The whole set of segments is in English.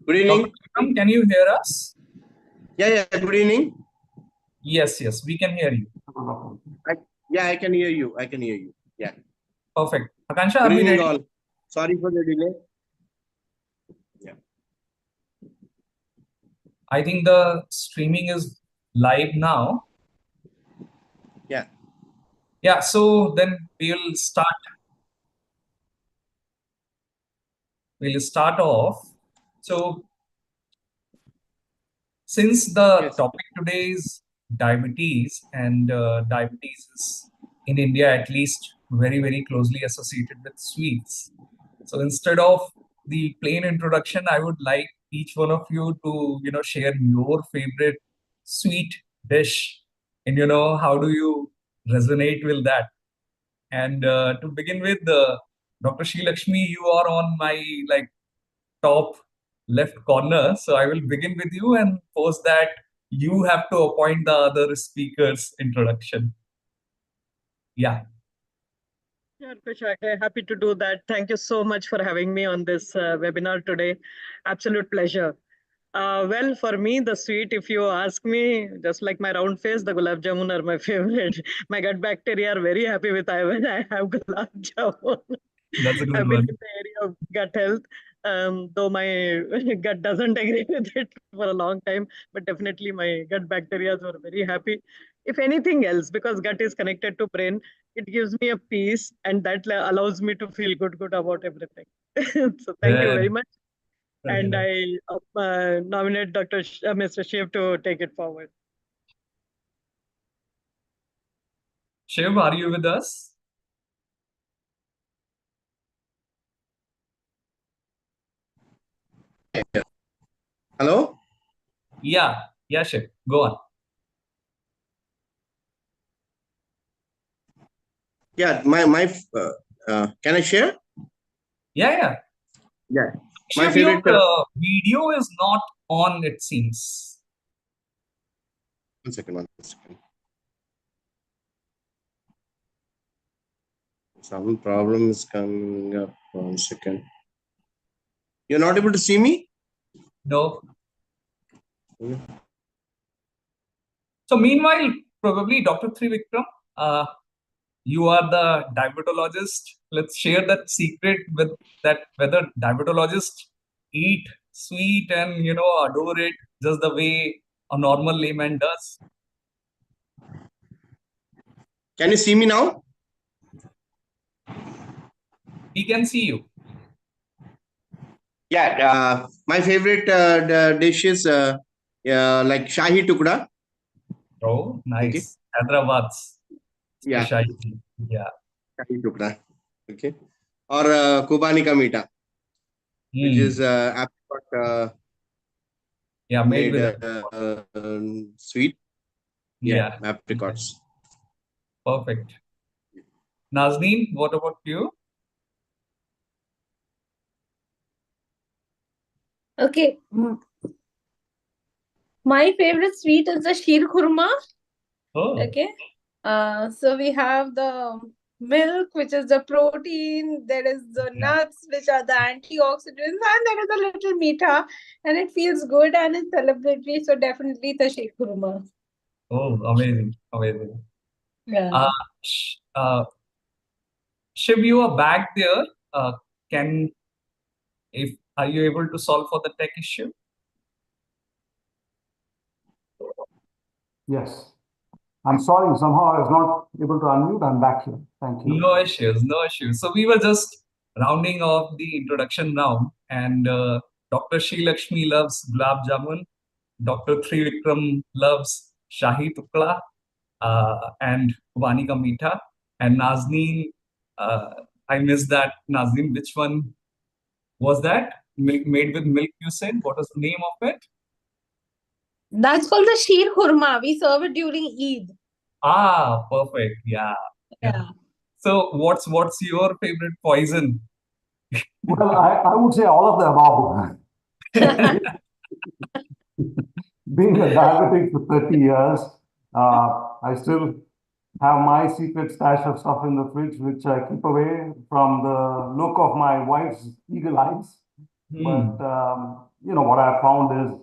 Good Dr. evening. Vikram, can you hear us? Yeah. Good evening. Yes, we can hear you. I can hear you. I can hear you. Yeah. Perfect. Akansha, Good are we evening, ready? all. Sorry for the delay. Yeah. I think the streaming is live now. Yeah. Yeah, so then we'll start. We'll start off. So, since the Yes. topic today is diabetes, and diabetes is in India at least very closely associated with sweets. So instead of the plain introduction, I would like each one of you to, share your favorite sweet dish, and how do you resonate with that? And to begin with, Dr. Sri Lakshmi, you are on my like top left corner. So I will begin with you, and post that you have to appoint the other speaker's introduction. Yeah. Sure, Kushak. Happy to do that. Thank you so much for having me on this webinar today. Absolute pleasure. Well, for me, the sweet, if you ask me, just like my round face, the gulab jamun are my favorite. My gut bacteria are very happy with I when I have gulab jamun. That's a good I've been one. in the area of gut health, though my gut doesn't agree with it for a long time, but definitely my gut bacteria were very happy. If anything else, because gut is connected to brain, it gives me a peace, and that allows me to feel good about everything. So thank you very Very, much. very And nice. I nominate Mr. Shiv to take it forward. Shiv, are you with us? Hello. Yeah, Shiv, go on. Yeah. Can I share? Yeah. Yeah. My Shiv, your favorite. video is not on, it seems. One second. Some problem is coming up. 1 second. You're not able to see me? No. Hmm. So meanwhile, probably Dr. Trivikram, you are the diabetologist. Let's share that secret with that whether diabetologists eat sweet and adore it just the way a normal layman does. Can you see me now? We can see you. Yeah. My favorite dish is like Shahi Tukda. Oh, Okay. nice. Hyderabad's Yeah. specialty. Yeah. Shahi Tukda. Okay. Or Kubani Ka Meeta, which is Hmm. apricot Yeah, made made with sweet. Yeah, yeah. apricots. Perfect. Nazneen, what about you? Okay. My favorite sweet is the sheer khurma. Oh, Okay. So we have the milk, which is the protein. There is the yeah. nuts, which are the antioxidants, and there is a little meetha, and it feels good and it's celebratory. So definitely the sheer khurma. Oh, amazing. Yeah. Uh, sh- uh, Shiv, you are back there. Can if Are you able to solve for the tech issue? Yes. I'm sorry, somehow I was not able to unmute. I'm back here. Thank you. No issues. So we were just rounding off the introduction round, and Dr. Sri Lakshmi loves gulab jamun. Dr. Trivikram loves shahi tukla, and Vani ka meetha. And Nazneen, I missed that. Nazneen, which one was that? Made with milk, you said? What was the name of it? That's called the sheer khurma. We serve it during Eid. Ah, perfect. Yeah. Yeah. So what's your favorite poison? Well, I would say all of the above. Being a diabetic for 30 years, I still have my secret stash of stuff in the fridge, which I keep away from the look of my wife's eagle eyes. Hmm. But what I found is,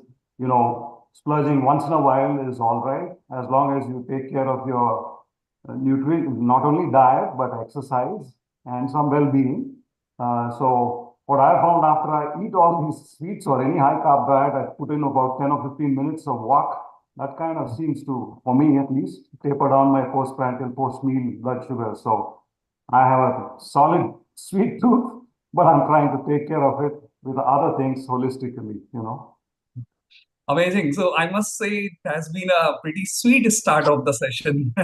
splurging once in a while is all right, as long as you take care of your nutrient, not only diet, but exercise and some well-being. So what I found after I eat all these sweets or any high carb diet, I put in about 10 or 15 minutes of walk. That kind of seems to, for me at least, taper down my postprandial, post-meal blood sugar. So I have a solid sweet tooth, but I'm trying to take care of it with other things holistically. Amazing. So I must say it has been a pretty sweet start of the session.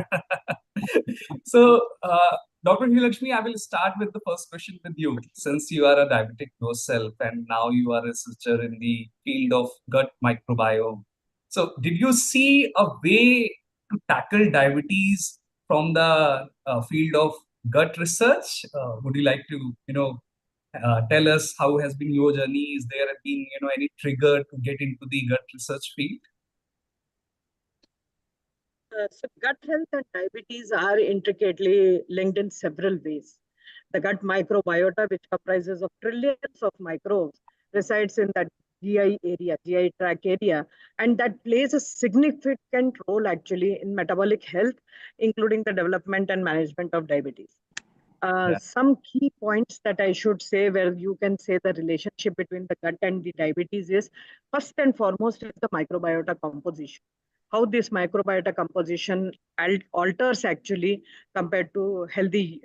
So, Dr. Lakshmi, I will start with the first question with you. Since you are a diabetic yourself and now you are a researcher in the field of gut microbiome. So, did you see a way to tackle diabetes from the field of gut research? Would you like to, tell us how has been your journey? Is there been, any trigger to get into the gut research field? So gut health and diabetes are intricately linked in several ways. The gut microbiota, which comprises of trillions of microbes, resides in that GI area, GI tract area, and that plays a significant role actually in metabolic health, including the development and management of diabetes. Yeah. Some key points that I should say where you can say the relationship between the gut and the diabetes is first and foremost is the microbiota composition. How this microbiota composition alters actually compared to healthy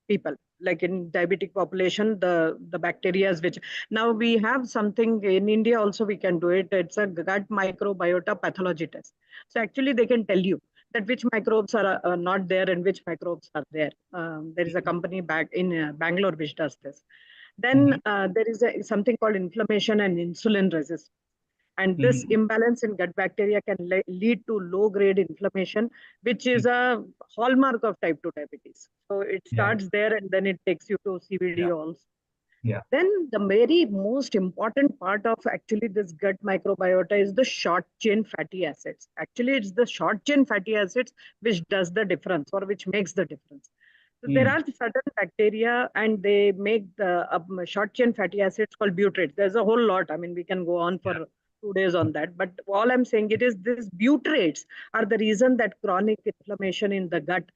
people. Like in diabetic population, the bacteria which now we have something in India also we can do it. It's a gut microbiota pathology test. So actually they can tell you that which microbes are not there and which microbes are there. There is a company back in Bangalore which does this. Then there is something called inflammation and insulin resistance. And this imbalance in gut bacteria can lead to low-grade inflammation, which is a hallmark of type 2 diabetes. So it starts there and then it takes you to CVD also. Yeah. Then the very most important part of actually this gut microbiota is the short chain fatty acids. Actually, it's the short chain fatty acids which does the difference or which makes the difference. So there are certain bacteria and they make the short chain fatty acids called butyrates. There's a whole lot. I mean, we can go on for 2 days on that. But all I'm saying it is these butyrates are the reason that chronic inflammation in the gut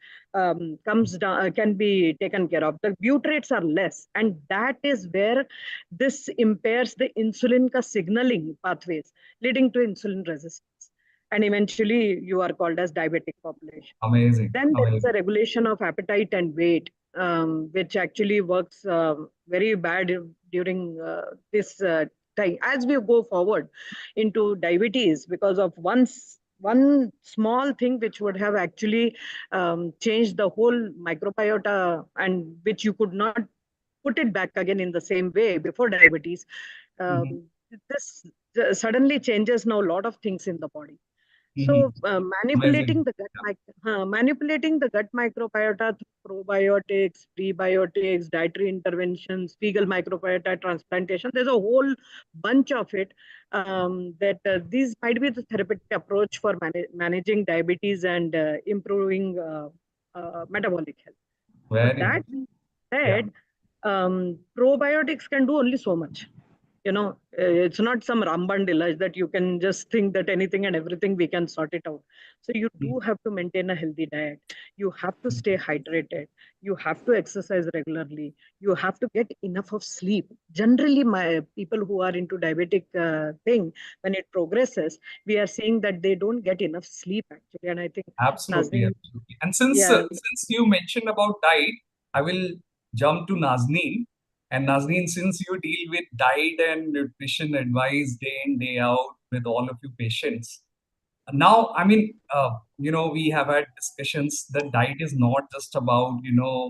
comes down, can be taken care of. The butyrates are less, and that is where this impairs the insulin signaling pathways, leading to insulin resistance. And eventually you are called as diabetic population. Amazing. Then there is a regulation of appetite and weight, which actually works very bad during this time. As we go forward into diabetes, because of one small thing which would have actually changed the whole microbiota and which you could not put it back again in the same way before diabetes. This suddenly changes now a lot of things in the body. So manipulating the gut microbiota through probiotics, prebiotics, dietary interventions, fecal microbiota transplantation. There's a whole bunch of it. That these might be the therapeutic approach for managing diabetes and improving metabolic health. Very That being said, probiotics can do only so much. It's not some Rambandila that you can just think that anything and everything we can sort it out. So you do have to maintain a healthy diet. You have to stay hydrated. You have to exercise regularly. You have to get enough of sleep. Generally, my people who are into diabetic thing, when it progresses, we are seeing that they don't get enough sleep actually. And I think absolutely, Nazneen, absolutely. And since you mentioned about diet, I will jump to Nazneen. And Nazneen, since you deal with diet and nutrition advice day in, day out with all of your patients, now, I mean, we have had discussions that diet is not just about,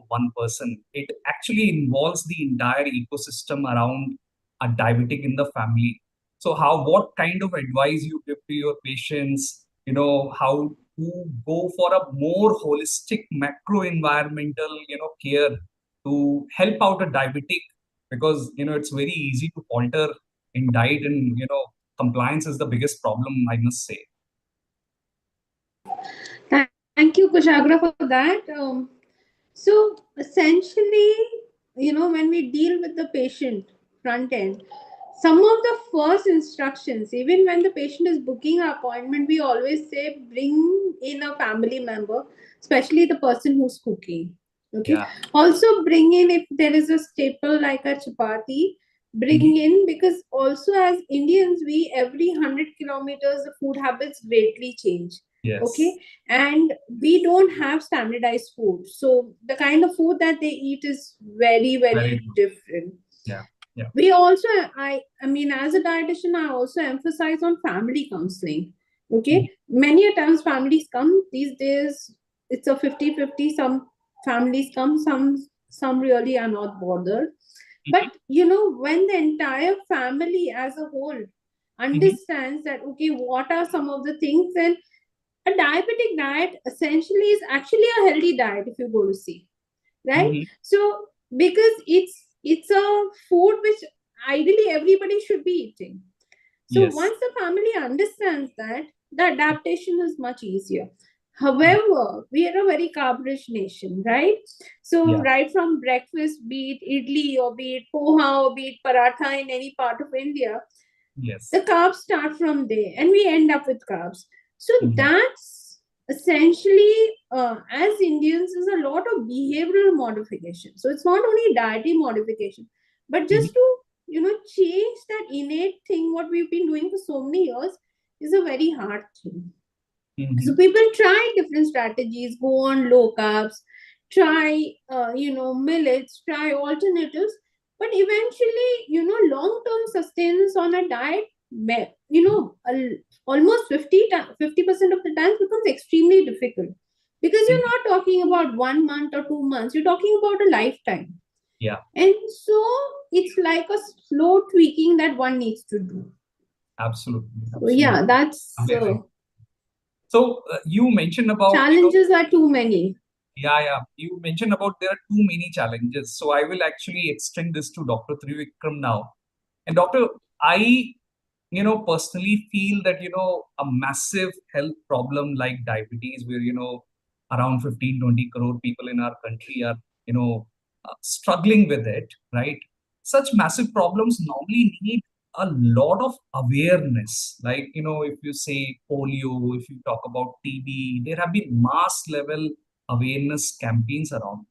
one person. It actually involves the entire ecosystem around a diabetic in the family. So what kind of advice you give to your patients, how to go for a more holistic macro environmental, care to help out a diabetic, because, it's very easy to falter in diet and, compliance is the biggest problem, I must say. Thank you, Kushagra, for that. So essentially, when we deal with the patient front end, some of the first instructions, even when the patient is booking an appointment, we always say bring in a family member, especially the person who's cooking. Okay. Yeah. Also bring in, if there is a staple like a chapati, bring in, because also as Indians, we every 100 kilometers the food habits greatly change. Yes. Okay. And we don't have standardized food. So the kind of food that they eat is very, Very very good. different. Yeah. Yeah. We also, I mean, as a dietitian, I also emphasize on family counseling. Okay. Many a times families come these days, it's a 50-50. Some families come, some really are not bothered. But you know, when the entire family as a whole understands that, okay, what are some of the things, and a diabetic diet essentially is actually a healthy diet if you go to see, right? So because it's a food which ideally everybody should be eating. So Yes. once the family understands that, the adaptation is much easier. However, we are a very carb-rich nation, right? So Yeah. right from breakfast, be it idli or be it poha or be it paratha in any part of India, Yes. the carbs start from there and we end up with carbs. So Mhm. that's essentially, as Indians, is a lot of behavioral modification. So it's not only dietary modification, but just to, you know, change that innate thing, what we've been doing for so many years, is a very hard thing. So people try different strategies, go on low carbs, try, you know, millets, try alternatives, but eventually, you know, long-term sustenance on a diet, you know, almost 50% of the time becomes extremely difficult, because you're not talking about 1 month or 2 months, you're talking about a lifetime. Yeah. And so it's like a slow tweaking that one needs to do. Absolutely. So yeah, that's Amazing. So you mentioned about, challenges are too many. yeah. You mentioned about there are too many challenges. So I will actually extend this to Dr. Trivikram now. And Doctor, I, personally feel that, a massive health problem like diabetes, where, around 15, 20 crore people in our country are, struggling with it, right? Such massive problems normally need a lot of awareness. Like, if you say polio, if you talk about TB, there have been mass level awareness campaigns around.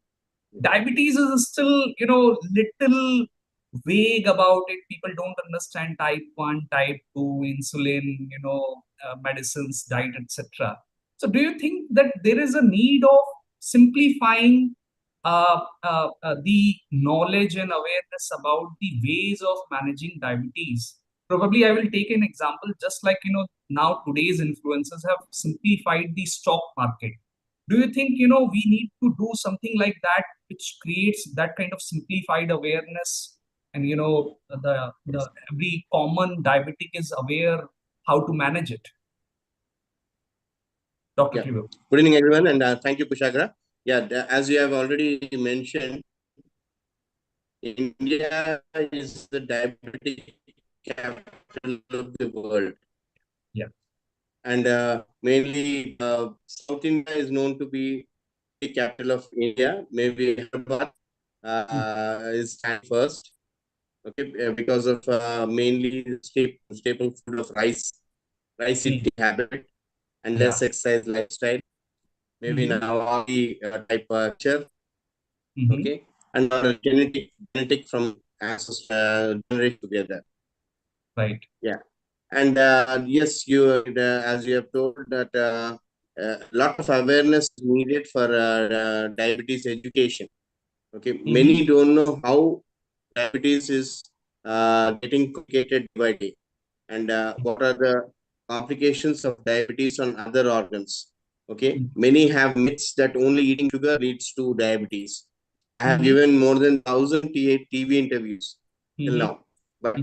Diabetes is still, little vague about it. People don't understand type 1, type 2, insulin, medicines, diet, etc. So do you think that there is a need of simplifying the knowledge and awareness about the ways of managing diabetes? Probably I will take an example, just like, now today's influencers have simplified the stock market. Do you think, we need to do something like that, which creates that kind of simplified awareness, and, the every common diabetic is aware how to manage it? Dr. Yeah. Trivikram. Good evening, everyone, and thank you, Kushagra. Yeah, as you have already mentioned, India is the diabetic capital of the world. Yeah. And mainly South India is known to be the capital of India. Maybe Hyderabad is stand first. Okay, because of mainly staple food of rice eating habit, and less exercise lifestyle. Maybe now all the type culture. Okay, and our genetic from generation together. Right. Yeah, and yes, as you have told that a lot of awareness is needed for diabetes education. Okay, many don't know how diabetes is getting complicated by day, and what are the complications of diabetes on other organs. Okay, many have myths that only eating sugar leads to diabetes. I have given more than 1,000 TV interviews till now, but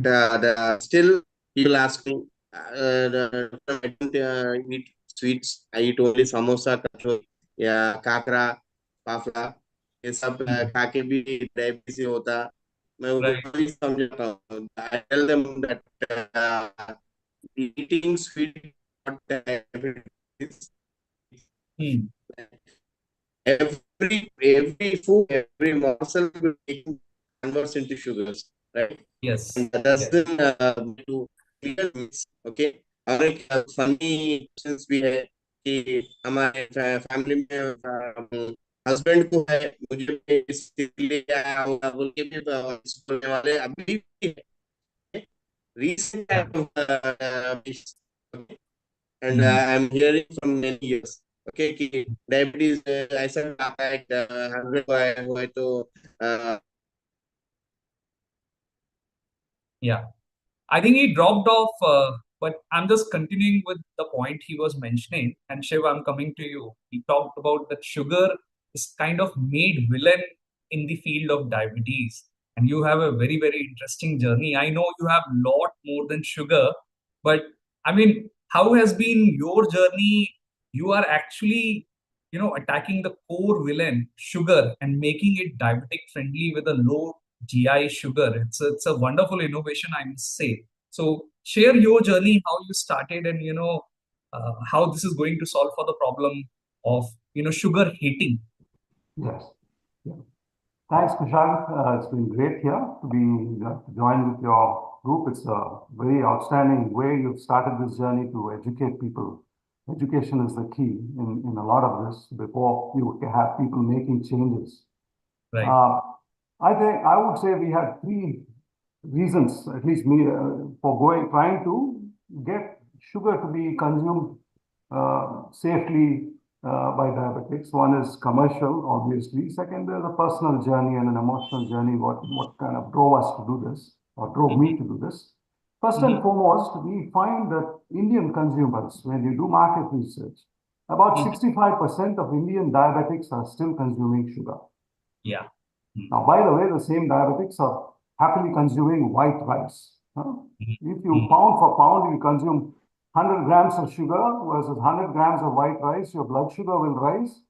still people ask me, I don't eat sweets. I eat only samosa, kachori, yeah, kakra, fafla. ये सब खा के भी diabetes होता. मैं उनको भी समझाता हूँ. I tell them that eating sweet not diabetes. Every food, every morsel converts into sugars. right? Yes. And that's Yes. to clear myths, okay? और एक funny questions भी है कि हमारे फैमिली में हस्बैंड को है, मुझे भी इसके लिए आया होगा बोल के भी बोलने वाले अभी भी है। Recent Yeah. and I'm hearing from many years, okay, कि diabetes ऐसा आता है, हस्बैंड को आया हुआ है तो Yeah. I think he dropped off, but I'm just continuing with the point he was mentioning. And Shiv, I'm coming to you. He talked about that sugar is kind of made villain in the field of diabetes. And you have a very, very interesting journey. I know you have a lot more than sugar, but I mean, how has been your journey? You are actually, attacking the core villain, sugar, and making it diabetic friendly with a low GI sugar. It's a wonderful innovation, I must say. So share your journey, how you started, and how this is going to solve for the problem of sugar hating. Yes. Yeah. Thanks, Kushan. It's been great here to be joined with your group. It's a very outstanding way you've started this journey to educate people. Education is the key in a lot of this before you have people making changes. Right. I think I would say we had three reasons, at least me, for trying to get sugar to be consumed safely by diabetics. One is commercial, obviously. Second, there's a personal journey and an emotional journey. What kind of drove us to do this, or drove me to do this? First and foremost, we find that Indian consumers, when you do market research, about 65% of Indian diabetics are still consuming sugar. Yeah. Now, by the way, the same diabetics are happily consuming white rice. If you pound for pound, you consume 100 grams of sugar versus 100 grams of white rice, your blood sugar will rise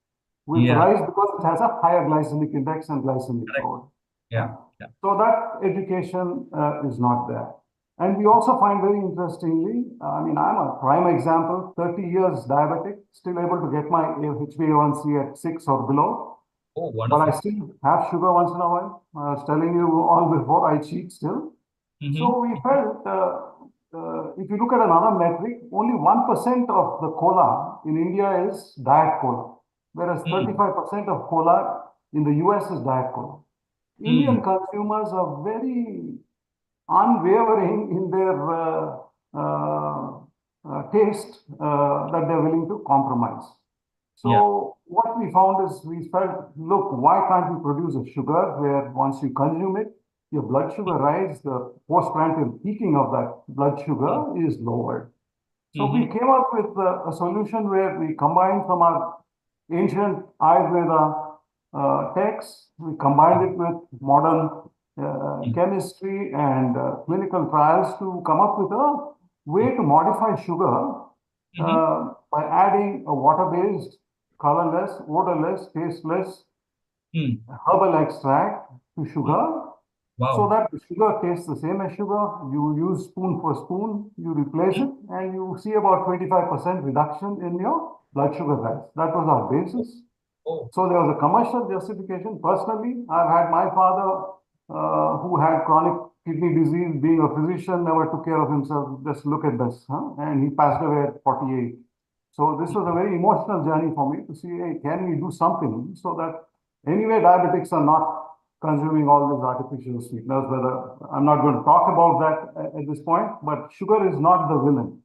with rice because it has a higher glycemic index and glycemic load. Yeah. So that education is not there. And we also find very interestingly, I mean, I'm a prime example, 30 years diabetic, still able to get my HbA1c at 6 or below. Oh, But wonderful. I still have sugar once in a while. I was telling you all before, I cheat still. So we felt, if you look at another metric, only 1% of the cola in India is diet cola, whereas 35% of cola in the US is diet cola. Indian consumers are very unwavering in their taste that they're willing to compromise. So what we found is we felt, look, why can't we produce a sugar where once you consume it, your blood sugar rises, the postprandial peaking of that blood sugar is lowered. So we came up with a solution where we combined from our ancient Ayurveda texts, we combined it with modern chemistry and clinical trials to come up with a way to modify sugar by adding a water-based, colorless, odorless, tasteless herbal extract to sugar. Wow. So that the sugar tastes the same as sugar. You use spoon for spoon, you replace it, and you see about 25% reduction in your blood sugar rise. That was our basis. Oh. So there was a commercial justification. Personally, I've had my father who had chronic kidney disease, being a physician, never took care of himself. Just look at this, and he passed away at 48. So this was a very emotional journey for me to see, hey, can we do something so that anyway diabetics are not consuming all these artificial sweeteners, whether I'm not going to talk about that at this point, but sugar is not the villain.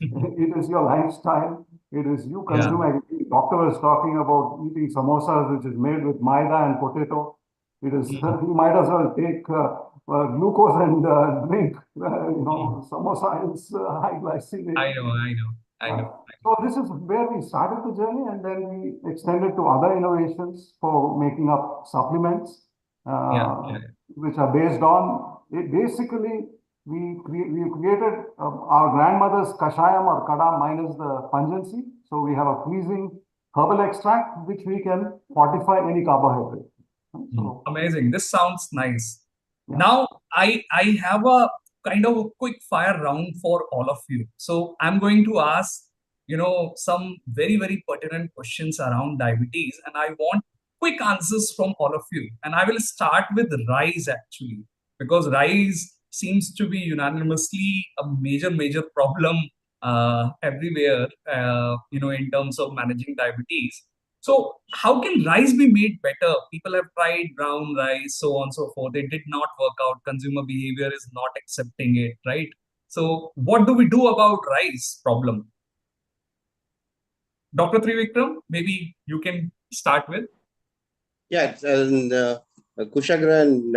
It is your lifestyle. It is you consuming. The doctor was talking about eating samosas, which is made with maida and potato. It is, you might as well take glucose and drink, samosa is high glycemic. I know. So this is where we started the journey, and then we extended to other innovations for making up supplements, which are based on it. Basically, we created our grandmother's kashayam or kada minus the pungency. So we have a pleasing herbal extract which we can fortify any carbohydrate. So, amazing. This sounds nice. Now I have a kind of a quick fire round for all of you. So I'm going to ask some very, very pertinent questions around diabetes, and I want quick answers from all of you. And I will start with rice actually. because rice seems to be unanimously a major problem everywhere, in terms of managing diabetes. So how can rice be made better? People have tried brown rice, so on and so forth. It did not work out. Consumer behavior is not accepting it, right? So what do we do about rice problem? Dr. Trivikram, maybe you can start with. Yeah, Kushagra, and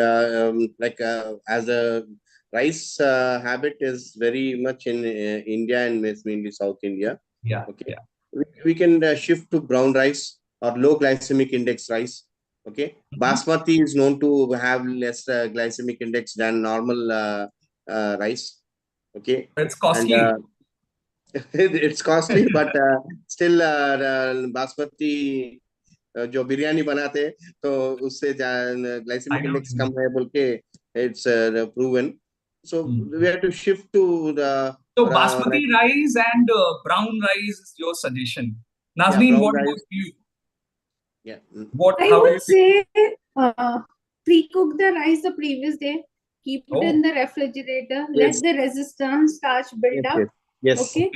as a rice habit is very much in India and mainly South India. Yeah. Okay. We can shift to brown rice or low glycemic index rice. Okay. Basmati is known to have less glycemic index than normal rice. Okay. It's costly. And it's costly, but still Basmati जो बिरयानी बनाते हैं तो उससे glycaemic index कम है बोल के it's proven. So we have to shift to the basmati rice and brown rice is your suggestion. Nazneen, what about you? Yeah. I would say pre-cook the rice the previous day, keep it in the refrigerator, let the resistance starch build up. Yes. Okay.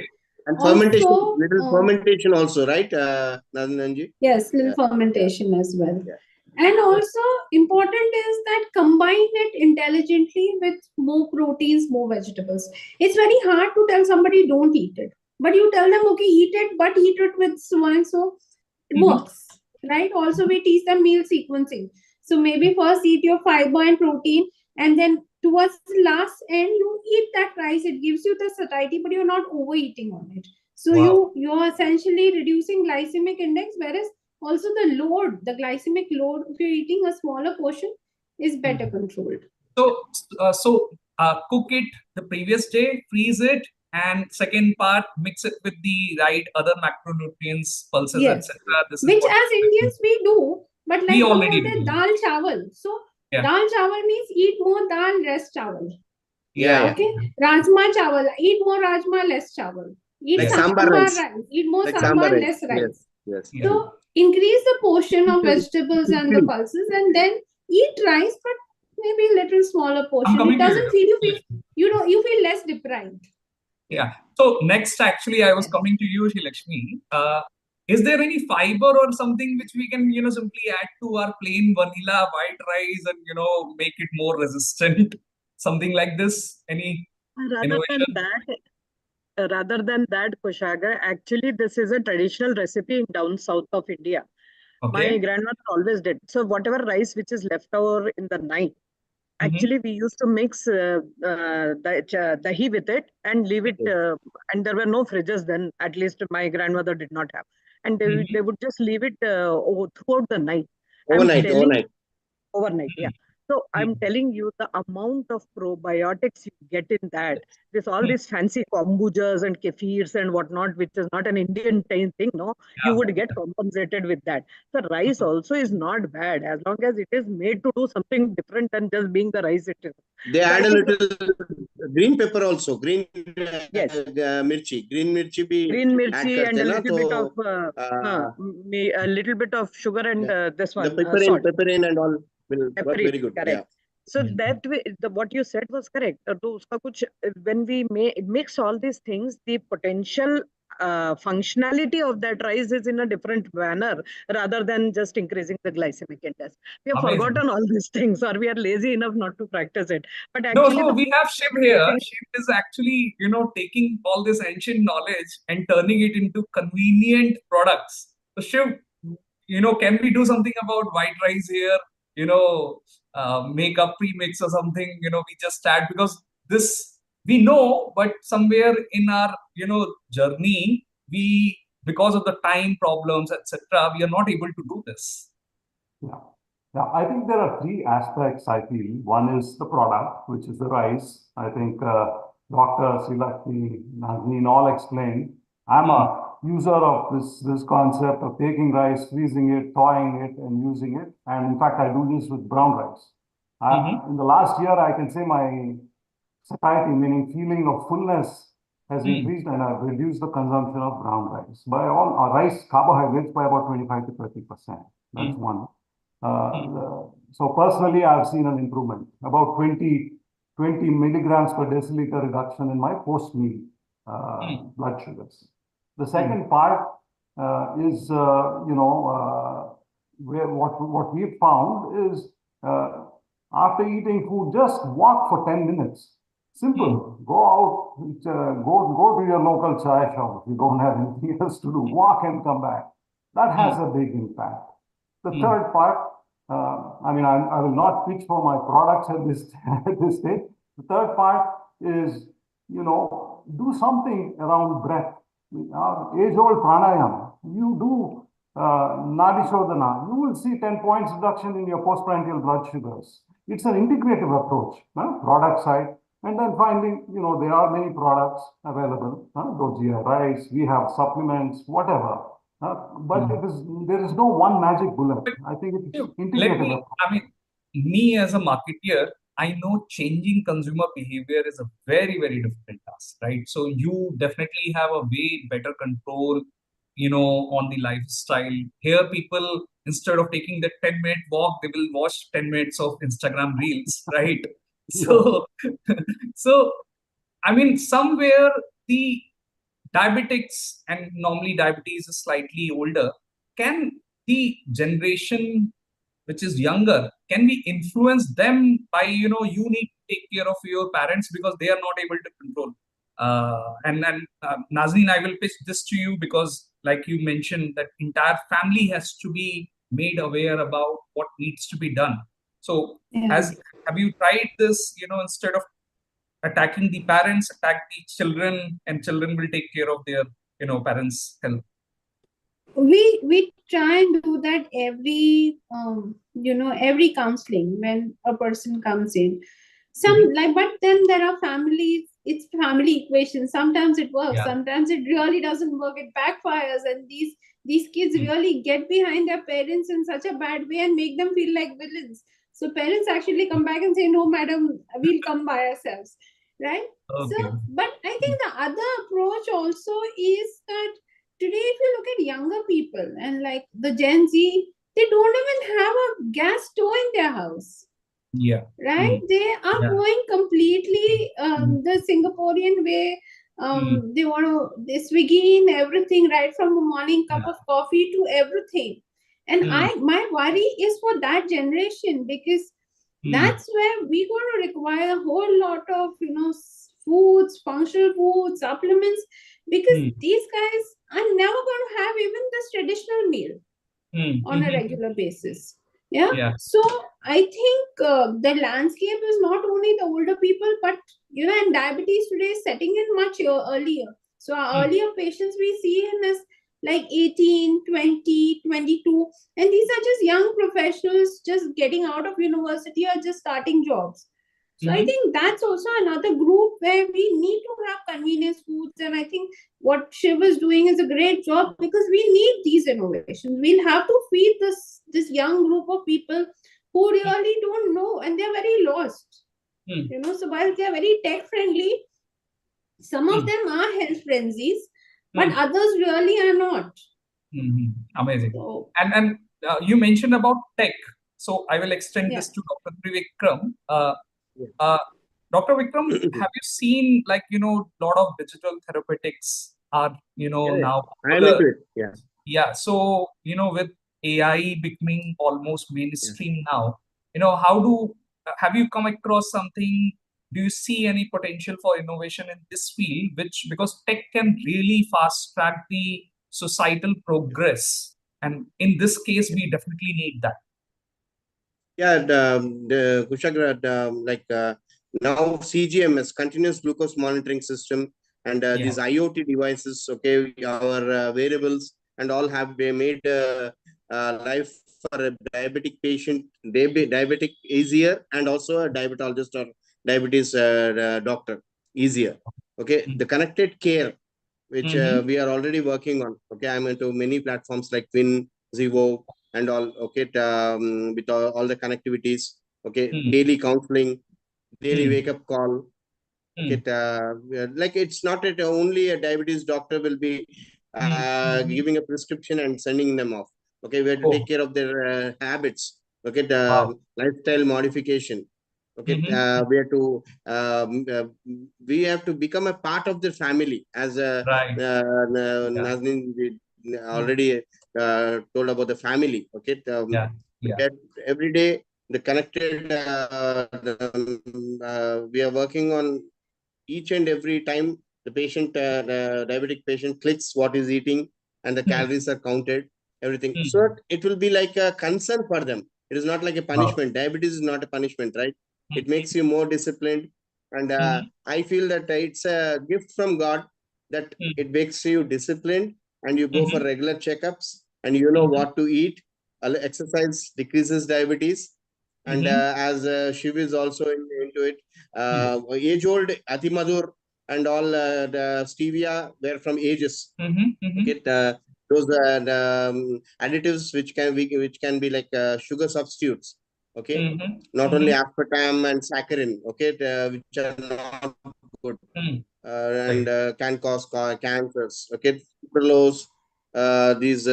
And fermentation, little fermentation also, right, Nazneen? Yes, little fermentation as well. Yeah. And also important is that combine it intelligently with more proteins, more vegetables. It's very hard to tell somebody don't eat it, but you tell them, okay, eat it, but eat it with so and so. It works, right? Also, we teach them meal sequencing. So maybe first eat your fiber and protein, and then towards the last end, you eat that rice. It gives you the satiety, but you're not overeating on it. So you're essentially reducing glycemic index, whereas also the load, the glycemic load, if you're eating a smaller portion, is better controlled. So cook it the previous day, freeze it, and second part, mix it with the right other macronutrients, pulses, etc. Which as Indians we do, but like we already do. Dal chawal. So dal chawal means eat more dal, less chawal. Yeah. Okay. Rajma chawal. Eat more rajma, less chawal. Eat like sambar rice. Eat more like sambar, less rice. Yes. So increase the portion of vegetables and the pulses, and then eat rice, but maybe a little smaller portion. It doesn't feel you feel less deprived. Yeah. So next, actually, I was coming to you, Srilakshmi. Is there any fiber or something which we can, simply add to our plain vanilla white rice and, make it more resistant? Something like this? Any innovation? Rather than that, Kushagra, actually, this is a traditional recipe in down south of India. Okay. My grandmother always did. So whatever rice which is left over in the night, actually, we used to mix the dahi with it and leave it. And there were no fridges then. At least my grandmother did not have. And they would just leave it throughout the night. Overnight, yeah. So I'm telling you, the amount of probiotics you get in that, all these fancy kombuchas and kefirs and whatnot, which is not an Indian thing, no, you would get compensated with that. So rice also is not bad as long as it is made to do something different than just being the rice it is. They add a little green pepper also, green mirchi. Green mirchi and a little bit of sugar and this one. The pepperin and all. Very good. Correct. Yeah. So that way, what you said was correct. When we mix all these things, the potential functionality of that rice is in a different manner rather than just increasing the glycemic index. We have forgotten all these things, or we are lazy enough not to practice it. But actually, no, we have Shiv here. Shiv is actually, taking all this ancient knowledge and turning it into convenient products. So Shiv, can we do something about white rice here? Make a premix or something, we just add, because this we know, but somewhere in our, journey, because of the time problems, etc., we are not able to do this. Yeah, I think there are three aspects, I feel. One is the product, which is the rice. I think Dr. Srilakshmi, Nazneen all explained. I'm a user of this concept of taking rice, freezing it, thawing it, and using it. And in fact, I do this with brown rice. In the last year, I can say my satiety, meaning feeling of fullness, has increased, and I've reduced the consumption of brown rice by all rice carbohydrates by about 25 to 30%. That's one. So personally, I've seen an improvement, about 20 milligrams per deciliter reduction in my post-meal blood sugars. The second part is, where what we've found is after eating food, just walk for 10 minutes. Simple. Go out, go to your local chai shop. If you don't have anything else to do, walk and come back. That has a big impact. The third part, I mean, I will not pitch for my products at this stage. The third part is, do something around breath. Age-old pranayama. You do Nadi Shodhana, you will see 10 points reduction in your postprandial blood sugars. It's an integrative approach, product side. And then finally, there are many products available. Dojia rice, we have supplements, whatever. But there is no one magic bullet. I think it's integrative. Me as a marketeer, I know changing consumer behavior is a very, very difficult task, right? So you definitely have a way better control, on the lifestyle. Here, people, instead of taking the 10-minute walk, they will watch 10 minutes of Instagram reels, right? So, I mean, somewhere the diabetics, and normally diabetes is slightly older, can the generation which is younger, can we influence them by, you need to take care of your parents because they are not able to control? And Nazneen, I will pitch this to you because, like you mentioned, that entire family has to be made aware about what needs to be done. So, have you tried this? Instead of attacking the parents, attack the children, and children will take care of their, parents' health. We try and do that every every counseling when a person comes in. But then there are families. It's family equation. Sometimes it works. Sometimes it really doesn't work. It backfires, and these kids really get behind their parents in such a bad way and make them feel like villains. So parents actually come back and say, "No, madam, we'll come by ourselves," right? Okay. So, but I think the other approach also is that today, if you look at younger people and like the Gen Z, they don't even have a gas stove in their house. Yeah. Right? They are going completely the Singaporean way. They want to Swiggy in everything, right from a morning cup of coffee to everything. And my worry is for that generation, because that's where we're going to require a whole lot of foods, functional foods, supplements, because these guys are never going to have even this traditional meal on a regular basis. So I think the landscape is not only the older people, but and diabetes today is setting in much earlier. So our earlier patients we see in is like 18, 20, 22, and these are just young professionals just getting out of university or just starting jobs. So I think that's also another group where we need to have convenience foods. And I think what Shiv is doing is a great job, because we need these innovations. We'll have to feed this young group of people who really don't know, and they're very lost. So while they're very tech friendly, some of them are health frenzies, but others really are not. Amazing. So, and you mentioned about tech. So I will extend this to Dr. Trivikram. Dr. Vikram, have you seen lot of digital therapeutics are now popular? So with AI becoming almost mainstream now, have you come across something? Do you see any potential for innovation in this field, because tech can really fast track the societal progress, and in this case we definitely need that. Kushagra, now CGMS, continuous glucose monitoring system, and these IoT devices, our wearables and all have been made life for a diabetic patient, diabetic easier, and also a diabetologist or diabetes doctor easier. The connected care, which we are already working on. I'm into many platforms like Win, Zivo, and all. With all the connectivities. Daily counseling, daily wake-up call. Like it's not that only a diabetes doctor will be giving a prescription and sending them off. We have to take care of their habits. Okay, the Wow. lifestyle modification. Okay, we have to become a part of the family, as Right. Yeah. Nazneen already told about the family. Okay, Yeah. Yeah. every day the connected. We are working on each and every time the patient, the diabetic patient clicks what is eating, and the calories are counted, everything. So it will be like a concern for them. It is not like a Wow. punishment. Diabetes is not a punishment, right? It makes you more disciplined. And I feel that it's a gift from God, that it makes you disciplined, and you go for regular checkups, and you know what to eat. Exercise decreases diabetes. And as Shiv is also into it, age-old Atimadur and all the stevia were from ages. Okay, those additives which can be like sugar substitutes. Okay, not only aspartame and saccharin. Okay, which are not good and can cause cancers. Okay, sucralose, these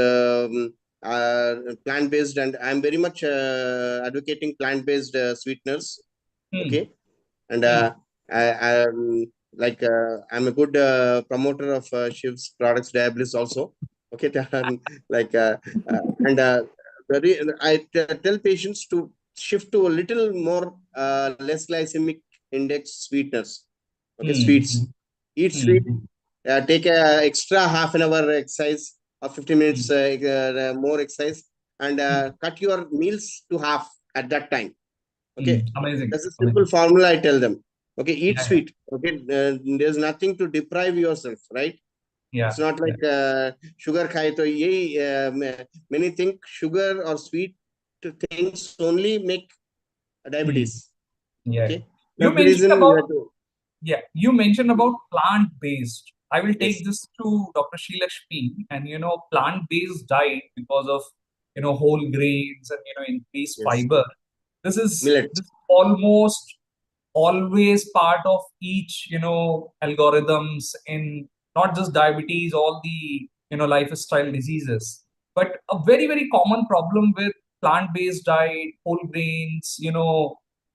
plant-based, and I'm very much advocating plant-based sweeteners. Okay, and I'm a good promoter of Shiv's products, Diabetes also. Okay, like and tell patients to shift to a little more less glycemic index sweeteners. Okay, sweets. Eat sweet. Take a extra half an hour exercise or 15 minutes more exercise, and cut your meals to half at that time. Okay, Amazing. that's a simple formula I tell them. Okay, eat Yeah, sweet. Okay, there's nothing to deprive yourself, right? yeah. It's not like sugar khai to ye. Many think sugar or sweet things only make diabetes. Yeah. Okay, You that's the mentioned reason we about have to. you mentioned about plant-based. I will take Yes. this to Dr. Srilakshmi, and plant-based diet, because of whole grains and increased Yes. fiber. This is Millet. almost always part of each algorithms in not just diabetes, all the lifestyle diseases, but a very very common problem with plant-based diet, whole grains,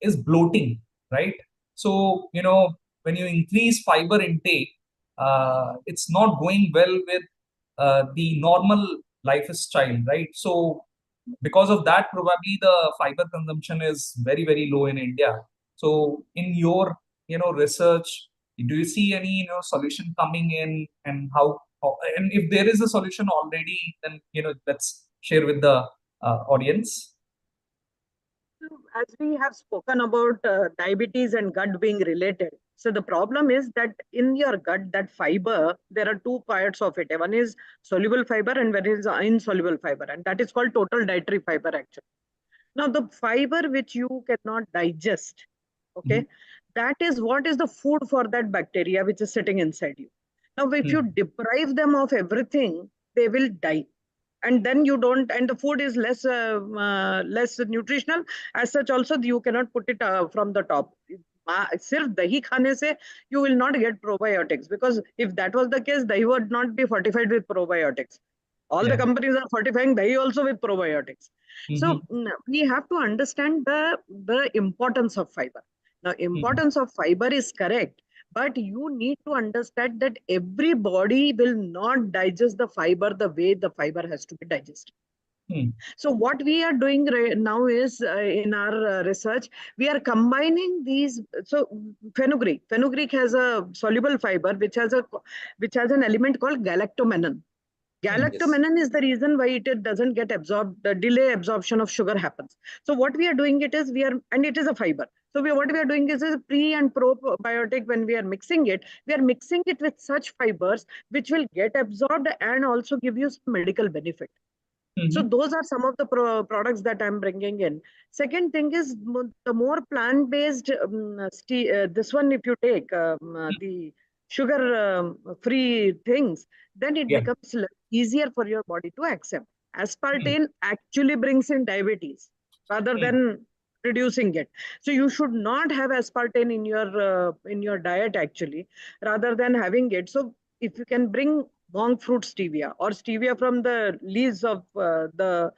is bloating, right? So when you increase fiber intake, it's not going well with the normal lifestyle, right? So because of that, probably the fiber consumption is very very low in India. So in your research, do you see any solution coming in, and and if there is a solution already, then let's share with the audience. As we have spoken about diabetes and gut being related, so the problem is that in your gut, that fiber, there are two parts of it. One is soluble fiber and one is insoluble fiber, and that is called total dietary fiber actually. Now, the fiber which you cannot digest, okay, that is what is the food for that bacteria which is sitting inside you. Now, if you deprive them of everything, they will die. And then you don't, and the food is less nutritional. As such, also you cannot put it from the top. Sirf dahi khane se, you will not get probiotics, because if that was the case, dahi would not be fortified with probiotics. All the companies are fortifying dahi also with probiotics. So we have to understand the importance of fiber. Now, importance of fiber is correct, but you need to understand that every body will not digest the fiber the way the fiber has to be digested. So what we are doing right now is in our research, we are combining these. So fenugreek has a soluble fiber which has an element called galactomannan. Galactomannan is the reason why it doesn't get absorbed. The delay absorption of sugar happens. So what we are doing and it is a fiber. So what we are doing is a pre and probiotic. When we are mixing it with such fibers which will get absorbed and also give you some medical benefit. So those are some of the products that I'm bringing in. Second thing is the more plant-based, this one, if you take the sugar-free things, then it becomes easier for your body to accept. Aspartame actually brings in diabetes rather than reducing it. So you should not have aspartame in your diet actually, rather than having it. So if you can bring monk fruit stevia or stevia from the leaves of the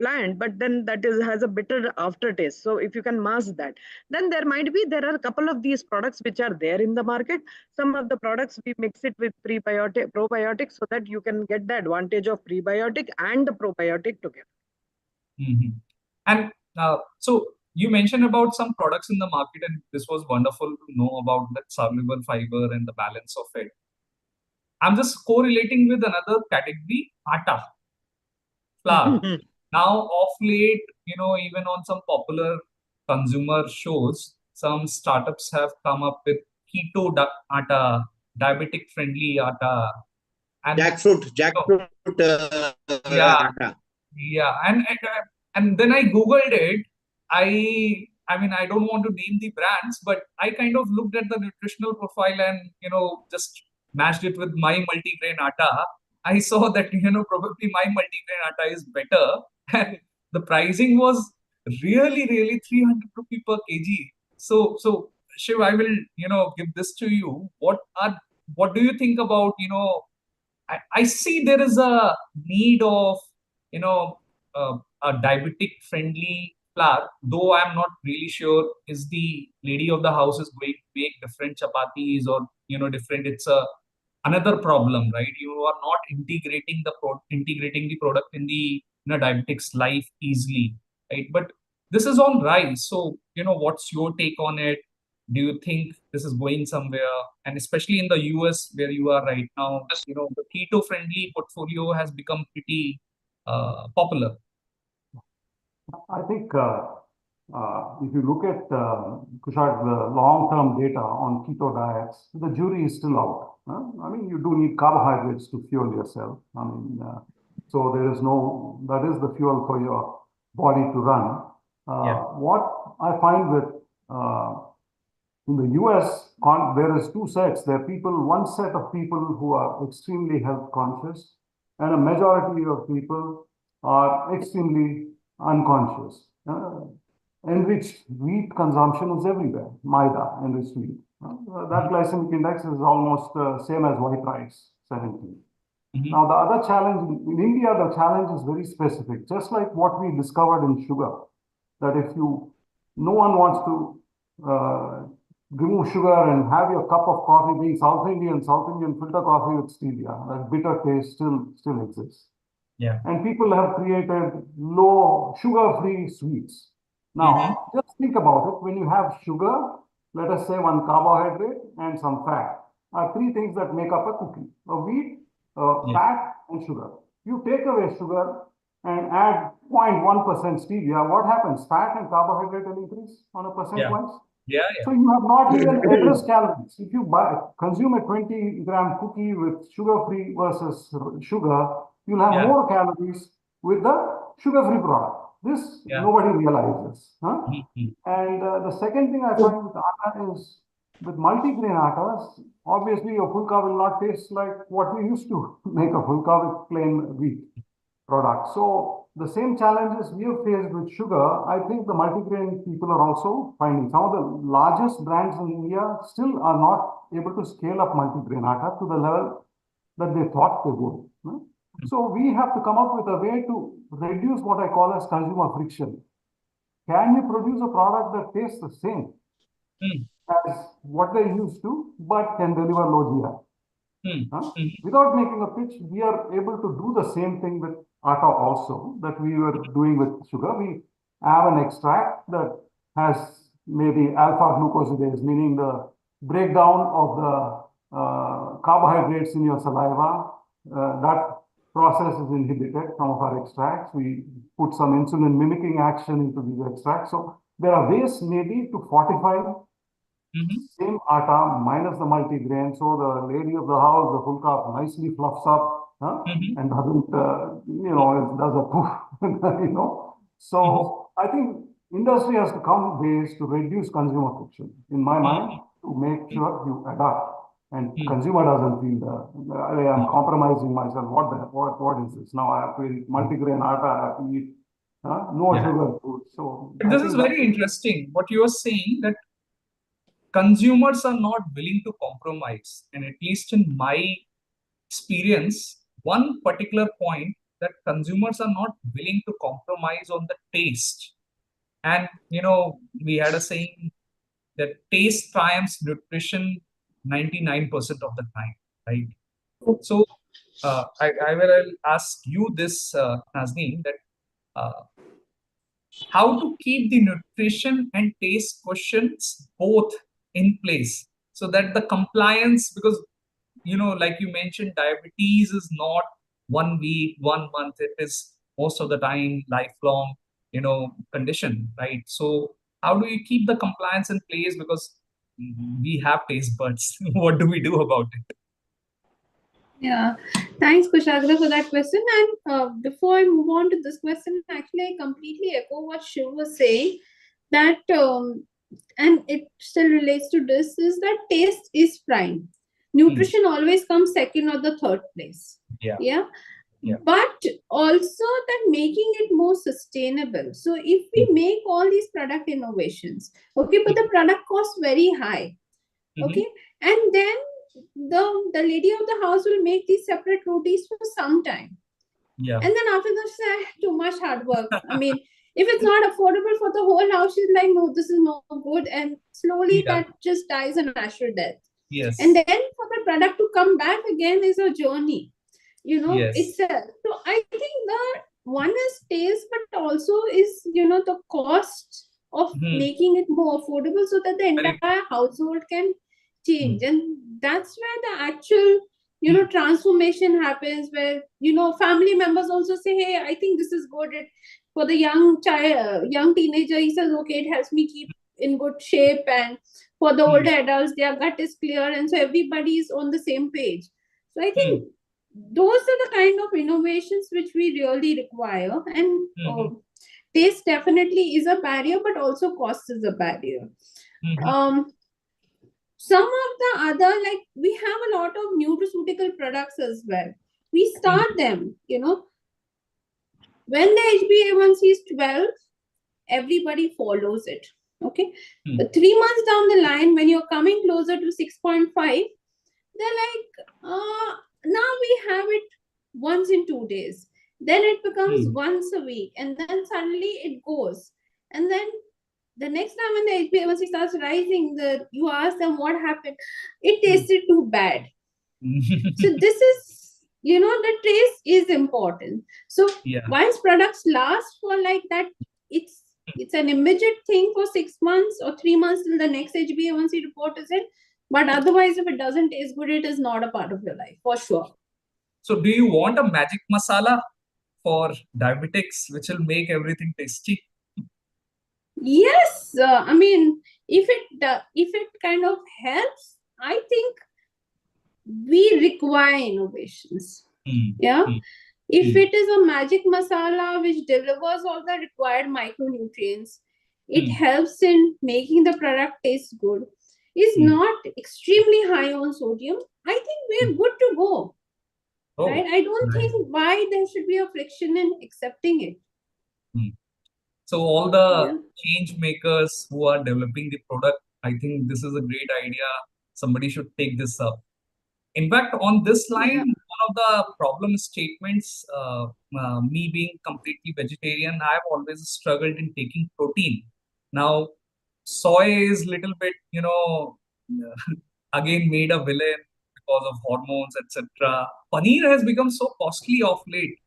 plant, but then that has a bitter aftertaste. So if you can mask that, then there are a couple of these products which are there in the market. Some of the products we mix it with probiotics so that you can get the advantage of prebiotic and the probiotic together. Mhm. And so you mentioned about some products in the market, and this was wonderful to know about that soluble fiber and the balance of it. I'm just correlating with another category, atta, flour. Now, of late, even on some popular consumer shows, some startups have come up with keto atta, diabetic friendly atta, and Jackfruit yeah, atta. yeah, and then I googled it. I mean, I don't want to name the brands, but I kind of looked at the nutritional profile and just matched it with my multigrain atta. I saw that probably my multigrain atta is better, and the pricing was really 300 rupee per kg. So Shiv, I will give this to you. What do you think about I see there is a need of, a diabetic friendly flour, though I'm not really sure is the lady of the house is going to make different chapatis or, different. It's another problem, right? You are not integrating the product in the, diabetic's life easily, right? But this is on rise. So, what's your take on it? Do you think this is going somewhere? And especially in the US where you are right now, the keto friendly portfolio has become pretty popular. I think if you look at Kushal, the long-term data on keto diets, the jury is still out. I mean, you do need carbohydrates to fuel yourself. I mean, so that is the fuel for your body to run. What I find with in the US, there is two sets. There are people, one set of people who are extremely health conscious, and a majority of people are extremely unconscious. Enriched wheat consumption is everywhere. Maida, enriched wheat. That glycemic index is almost same as white rice, 17. Now, the other challenge in India, the challenge is very specific, just like what we discovered in sugar, that no one wants to remove sugar and have your cup of coffee being South Indian filter coffee with stevia. That bitter taste still exists. Yeah. And people have created low sugar-free sweets. Now, just think about it. When you have sugar, let us say one carbohydrate and some fat, are three things that make up a cookie: a wheat, fat, and sugar. You take away sugar and add 0.1% stevia, what happens? Fat and carbohydrate will increase on a percent-wise. Yeah. So you have not even addressed calories. If you consume a 20-gram cookie with sugar-free versus sugar, you'll have more calories with the sugar-free product. This nobody realizes. And the second thing I find with atta is, with multigrain attas, obviously your fulka will not taste like what we used to make a fulka with plain wheat product. So the same challenges we have faced with sugar, I think the multigrain people are also finding. Some of the largest brands in India still are not able to scale up multigrain atta to the level that they thought they would. So we have to come up with a way to reduce what I call as consumer friction. Can you produce a product that tastes the same as what they used to, but can deliver low GI? Without making a pitch, we are able to do the same thing with atta also that we were doing with sugar. We have an extract that has maybe alpha glucosidase, meaning the breakdown of the carbohydrates in your saliva. That process is inhibited. Some of our extracts, we put some insulin mimicking action into these extracts. So there are ways maybe to fortify same atta minus the multigrain. So the lady of the house, the fulka, nicely fluffs up and doesn't, it does a poof, So I think industry has to come ways to reduce consumer friction, in my mind, to make sure you adapt. And consumer doesn't feel I'm compromising myself. What is this? Now I have to eat multigrain atta, I have to eat no sugar food. So this is very interesting. What you are saying, that consumers are not willing to compromise, and at least in my experience one particular point that consumers are not willing to compromise on the taste. And we had a saying that taste triumphs nutrition 99% of the time, right? So I will ask you this, Nazneen, that how to keep the nutrition and taste questions both in place so that the compliance, because like you mentioned, diabetes is not 1 week, 1 month, it is most of the time lifelong condition, right? So how do you keep the compliance in place, because we have taste buds? What do we do about it? Yeah, thanks, Kushagra, for that question. And before I move on to this question, actually, I completely echo what Shiv was saying. That and it still relates to this, is that taste is prime. Nutrition always comes second or the third place. Yeah. But also that making it more sustainable. So if we make all these product innovations, okay, but the product costs very high, okay, and then the lady of the house will make these separate rotis for some time. Yeah. And then after that, too much hard work. I mean, if it's not affordable for the whole house, she's like, no, this is not good. And slowly that just dies a natural death. Yes. And then for the product to come back again is a journey, itself. So I think the one is taste, but also is, the cost of making it more affordable so that the entire household can change. And that's where the actual transformation happens, where family members also say, hey, I think this is good. For the young teenager, he says, okay, it helps me keep in good shape. And for the older adults, their gut is clear, and so everybody is on the same page. So I think those are the kind of innovations which we really require. And taste definitely is a barrier, but also cost is a barrier. Some of the other, like we have a lot of nutraceutical products as well. We start them, when the HbA1c is 12, everybody follows it. Okay. But 3 months down the line, when you're coming closer to 6.5, they're like, now we have it once in 2 days. Then it becomes once a week. And then suddenly it goes. And then the next time when the HbA1c starts rising, you ask them what happened. It tasted too bad. So this is, the taste is important. So once products last for like that, it's an immediate thing for 6 months or 3 months till the next HbA1c report is in. But otherwise, if it doesn't taste good, it is not a part of your life, for sure. So do you want a magic masala for diabetics, which will make everything tasty? Yes. I mean, if it kind of helps, I think we require innovations. If it is a magic masala which delivers all the required micronutrients, it helps in making the product taste good, is not extremely high on sodium, I think we're good to go. Right? I don't think why there should be a friction in accepting it. So all the change makers who are developing the product, I think this is a great idea. Somebody should take this up. In fact, on this line, one of the problem statements, me being completely vegetarian, I've always struggled in taking protein. Now, soy is little bit, again made a villain because of hormones, etc. Paneer has become so costly of late.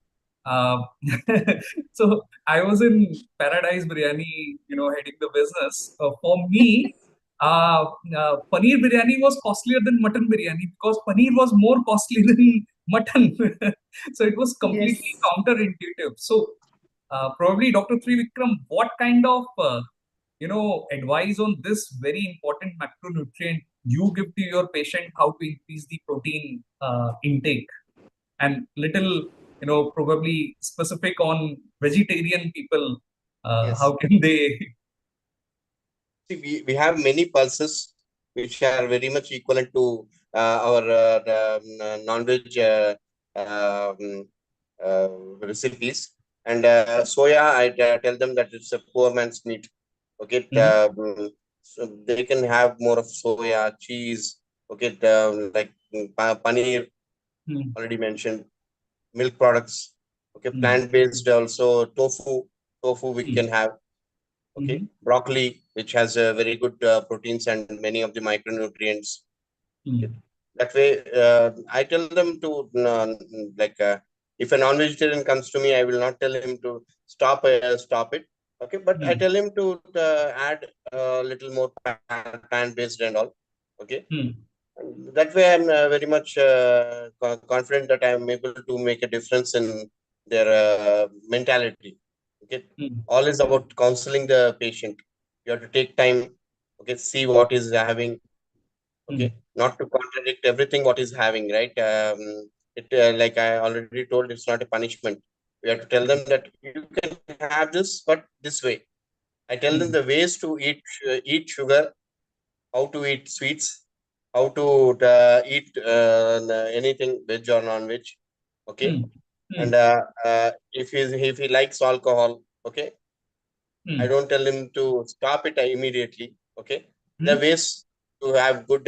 So I was in Paradise Biryani, heading the business. For me, paneer biryani was costlier than mutton biryani because paneer was more costly than mutton. So it was completely counterintuitive. So probably Dr. Trivikram, what kind of advice on this very important macronutrient you give to your patient, how to increase the protein intake, and little probably specific on vegetarian people, how can they? See, we have many pulses which are very much equivalent to our non-veg recipes. And soya, I tell them that it's a poor man's meat. Okay, so they can have more of soya, cheese. Okay, like paneer. Hmm. already mentioned, milk products. Okay, Hmm. plant-based also tofu we Hmm. can have. Okay, Mhm. broccoli, which has very good proteins and many of the micronutrients. Hmm. That way, I tell them to like if a non-vegetarian comes to me, I will not tell him to stop it. Okay, but I Hmm. tell him to add a little more plant-based and all. Okay, Hmm. and that way I'm very much confident that I'm able to make a difference in their mentality. Okay, Hmm. all is about counseling the patient. You have to take time. Okay, see what is having. Hmm. Okay, not to contradict everything what is having, right? It like I already told, it's not a punishment. We have to tell them that you can have this, but this way. I tell them Hmm. the ways to eat sugar, how to eat sweets, how to eat anything veg or non-veg. Okay, Hmm. Hmm. and if he likes alcohol, okay, I Hmm. don't tell him to stop it immediately. Okay, there are Hmm. ways to have good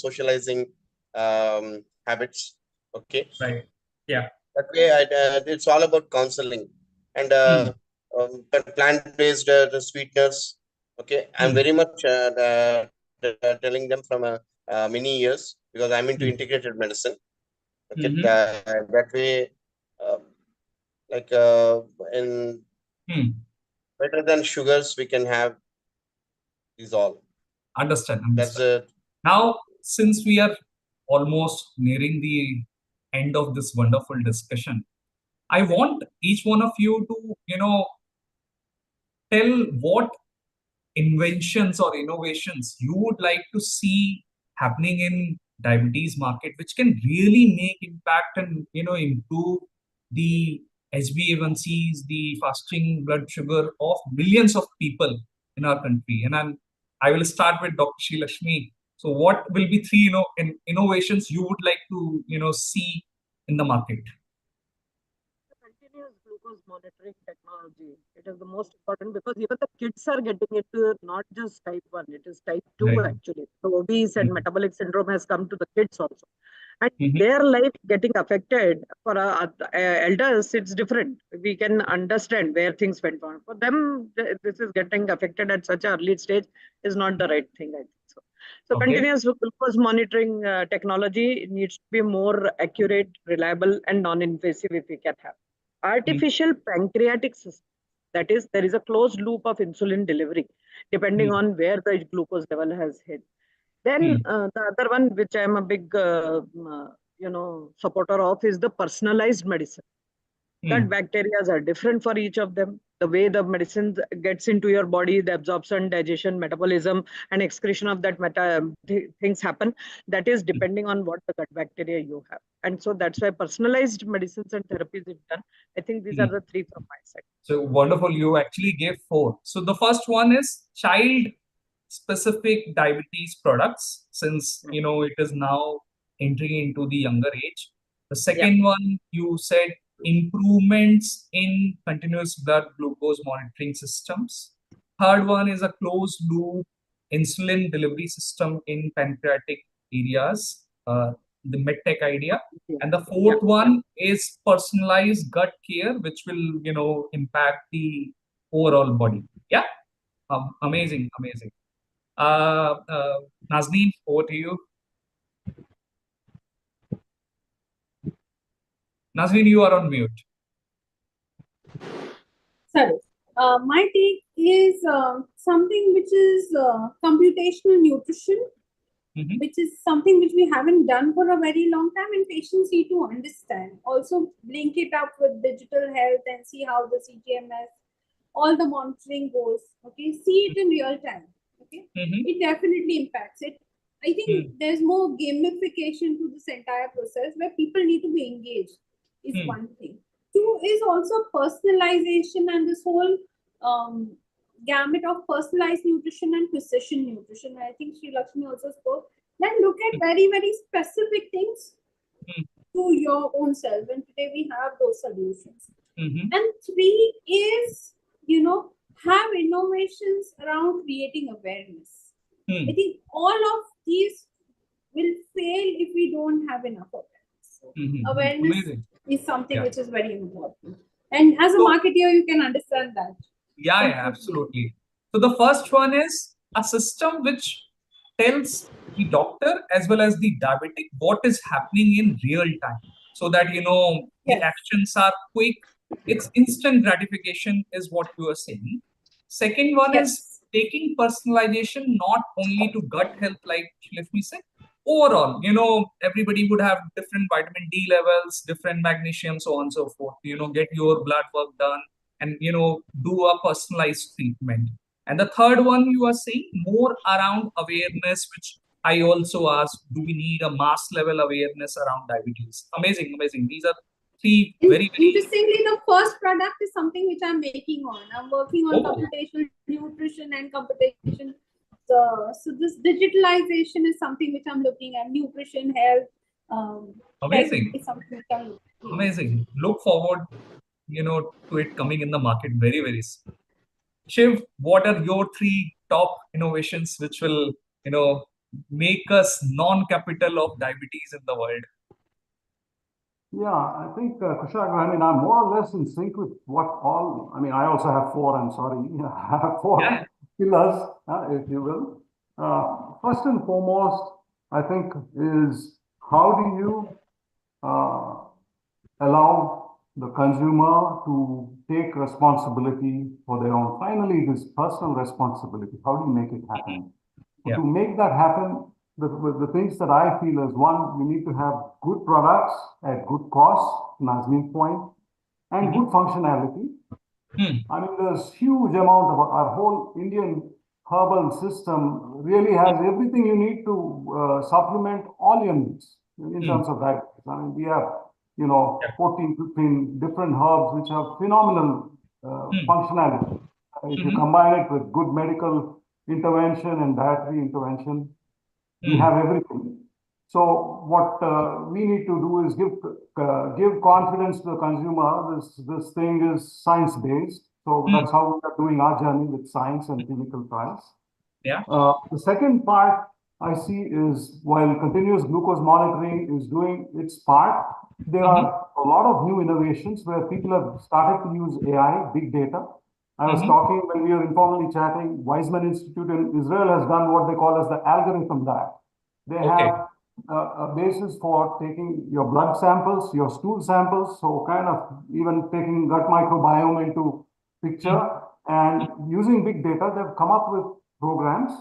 socializing habits. Okay, Right. Yeah. that way it's all about counseling and Hmm. plant-based the sweeteners. Okay, I'm Hmm. very much telling them from many years because I'm into Hmm. integrated medicine. Okay, Mhm. that way, uh, like in Hmm. better than sugars, we can have these all. Understand. That's Understand. Now, since we are almost nearing the end of this wonderful discussion, I want each one of you to, tell what inventions or innovations you would like to see happening in diabetes market, which can really make impact and, improve the HbA1cs, the fasting blood sugar of millions of people in our country. And I will start with Dr. Sri Lakshmi. So what will be three, innovations you would like to, see in the market? Continuous glucose monitoring technology. It is the most important because even the kids are getting into not just type 1, it is type 2 Right. actually. So obese and metabolic syndrome has come to the kids also. And Mm-hmm. their life getting affected. For elders, it's different. We can understand where things went wrong. For them, this is getting affected at such an early stage is not the right thing, I think so. So Okay. continuous glucose monitoring technology needs to be more accurate, reliable, and non-invasive if we can have. Artificial pancreatic system. That is, there is a closed loop of insulin delivery, depending Mm-hmm. on where the glucose level has hit. Then the other one, which I'm a big, supporter of, is the personalized medicine. Gut Mm-hmm. bacteria are different for each of them. The way the medicine gets into your body, the absorption, digestion, metabolism, and excretion of that things happen. That is depending on what the gut bacteria you have. And so that's why personalized medicines and therapies is done. I think these are the three from my side. So wonderful. You actually gave four. So the first one is child specific diabetes products, since it is now entering into the younger age. The Yeah. second one, you said improvements in continuous blood glucose monitoring systems. Third one is a closed loop insulin delivery system in pancreatic areas, the medtech idea. And the Yeah. fourth one is personalized gut care, which will, impact the overall body. Yeah. Amazing, amazing. Nazneen, over to you. Nazneen, you are on mute. Sorry. My take is something which is computational nutrition, Mhm. which is something which we haven't done for a very long time, and patients need to understand. Also, link it up with digital health and see how the CGMS, all the monitoring goes. Okay, see it in real time. Okay, Mhm. it definitely impacts it. I think there's more gamification to this entire process where people need to be engaged. Is one thing. Two is also personalization and this whole gamut of personalized nutrition and precision nutrition. I think Sri Lakshmi also spoke. Then look at very, very specific things to your own self. And today we have those solutions. Mhm. And three is, have innovations around creating awareness. I think all of these will fail if we don't have enough awareness. Awareness Amazing. is something Yeah. which is very important. And as a So, marketer, you can understand that. yeah, absolutely. So the first one is a system which tells the doctor as well as the diabetic what is happening in real time, so that the Yes. actions are quick. It's instant gratification is what you are saying. Second one is Yes. taking personalization not only to gut health, like Lakshmi said. Overall, everybody would have different vitamin D levels, different magnesium, so on and so forth. Get your blood work done and do a personalized treatment. And the third one you are saying more around awareness, which I also asked, do we need a mass level awareness around diabetes? Amazing, amazing. These are three very, very Interestingly, the first product is something which I'm making on. I'm working on Oh. computational nutrition and computation. So this digitalization is something which I'm looking at. Nutrition, health, Amazing. is something which I'm looking at. amazing. Look forward, to it coming in the market very, very soon. Shiv, what are your three top innovations which will, make us non-capital of diabetes in the world? Yeah, I think, Kushagra, I mean, I'm more or less in sync with what all, I mean, I also have four, I'm sorry, I have four Yeah. pillars, if you will. First and foremost, I think, is how do you allow the consumer to take responsibility for their own. Finally, it is personal responsibility. How do you make it happen? Yeah. To make that happen, the things that I feel is, one, you need to have good products at good cost, Nazneen's point, and good functionality. I mean, there's huge amount of our whole Indian herbal system really has everything you need to supplement all your needs in terms of diabetes. I mean, we have 14, 15 different herbs which have phenomenal functionality. If you combine it with good medical intervention and dietary intervention, we have everything. So what we need to do is give confidence to the consumer. This thing is science-based. So that's how we are doing our journey with science and clinical trials. Yeah. The second part I see is, while continuous glucose monitoring is doing its part, there are a lot of new innovations where people have started to use AI, big data. I was talking when we were informally chatting, Weizmann Institute in Israel has done what they call as the algorithm diet. They have a basis for taking your blood samples, your stool samples, so kind of even taking gut microbiome into picture, and using big data, they've come up with programs.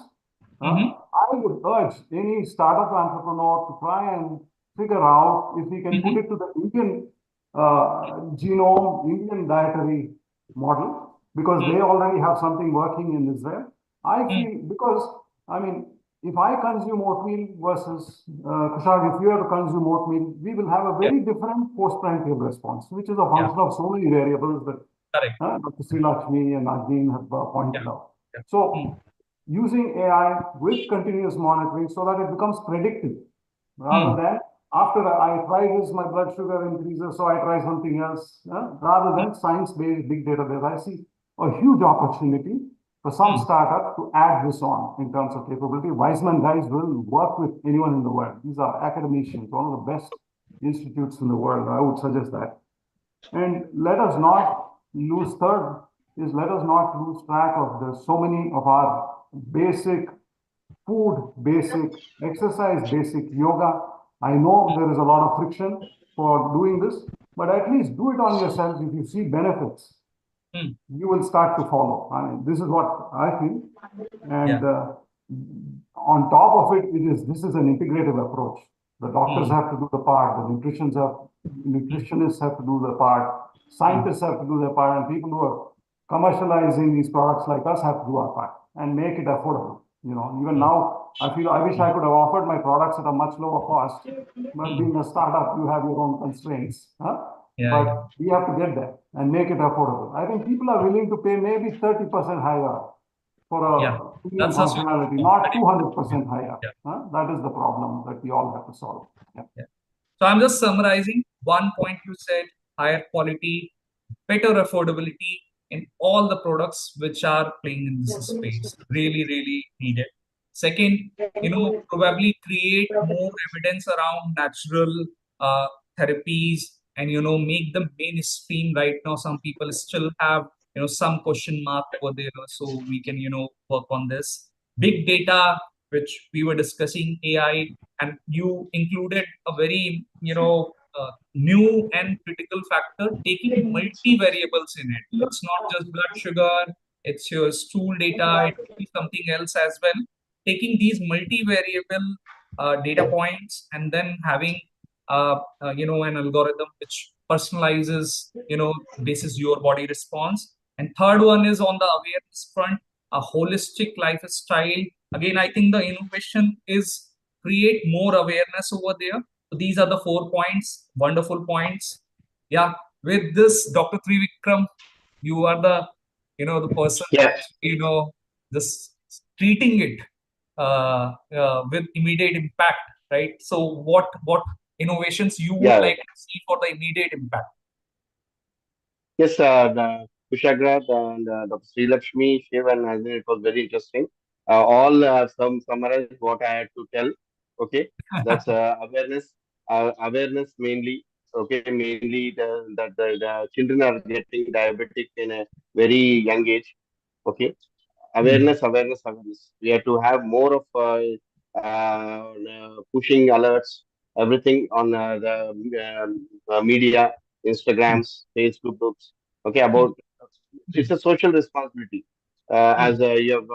I would urge any startup entrepreneur to try and figure out if we can put it to the Indian genome, Indian dietary model, because they already have something working in Israel. I feel, because, I mean, if I consume oatmeal versus Kushag, if you have to consume oatmeal, we will have a very different postprandial response, which is a function of so many variables that Dr. Sri Lakshmi and Nazneen have pointed out. So, using AI with continuous monitoring so that it becomes predictive, rather than after I try this, my blood sugar increases, so I try something else, rather than science-based big data there. I see a huge opportunity for some startup to add this on in terms of capability. Weizmann guys will work with anyone in the world. These are academicians, one of the best institutes in the world. I would suggest that. And let us not lose, third is, let us not lose track of the so many of our basic food, basic exercise, basic yoga. I know there is a lot of friction for doing this, but at least do it on yourself. If you see benefits, you will start to follow. I mean, this is what I feel. And on top of it, this is an integrative approach. The doctors have to do the part, the nutritionists have to do the part, scientists have to do their part, and people who are commercializing these products like us have to do our part and make it affordable. Even now, I feel I wish I could have offered my products at a much lower cost. But being a startup, you have your own constraints. But we have to get there and make it affordable. I think people are willing to pay maybe 30% higher for a premium functionality, not 200% higher. That is the problem that we all have to solve. So I'm just summarizing. One point you said, higher quality, better affordability in all the products which are playing in this space. Really, really needed. Second, probably create more evidence around natural therapies and make them mainstream. Right now some people still have some question mark over there, so we can work on this. Big data, which we were discussing, AI, and you included a very new and critical factor, taking multi-variables in it. It's not just blood sugar, it's your stool data, it could be something else as well. Taking these multi-variable data points and then having an algorithm which personalizes basis your body response. And third one is on the awareness front, a holistic lifestyle. Again, I think the innovation is create more awareness over there. So these are the 4 points, wonderful points. Yeah, with this, Dr. Trivikram, you are the person Yes. just treating it with immediate impact, right? So what innovations you would Yeah. like to see for the immediate impact? Yes, Kushagra and Dr. Sri Lakshmi, Shiv, and Nazin, it was very interesting. All summarize what I had to tell. Okay, that's awareness mainly. Okay, mainly the children are getting diabetic in a very young age. Okay, awareness. We have to have more of pushing alerts, everything on media, Instagrams, Facebook groups. Okay, about it's a social responsibility. As you have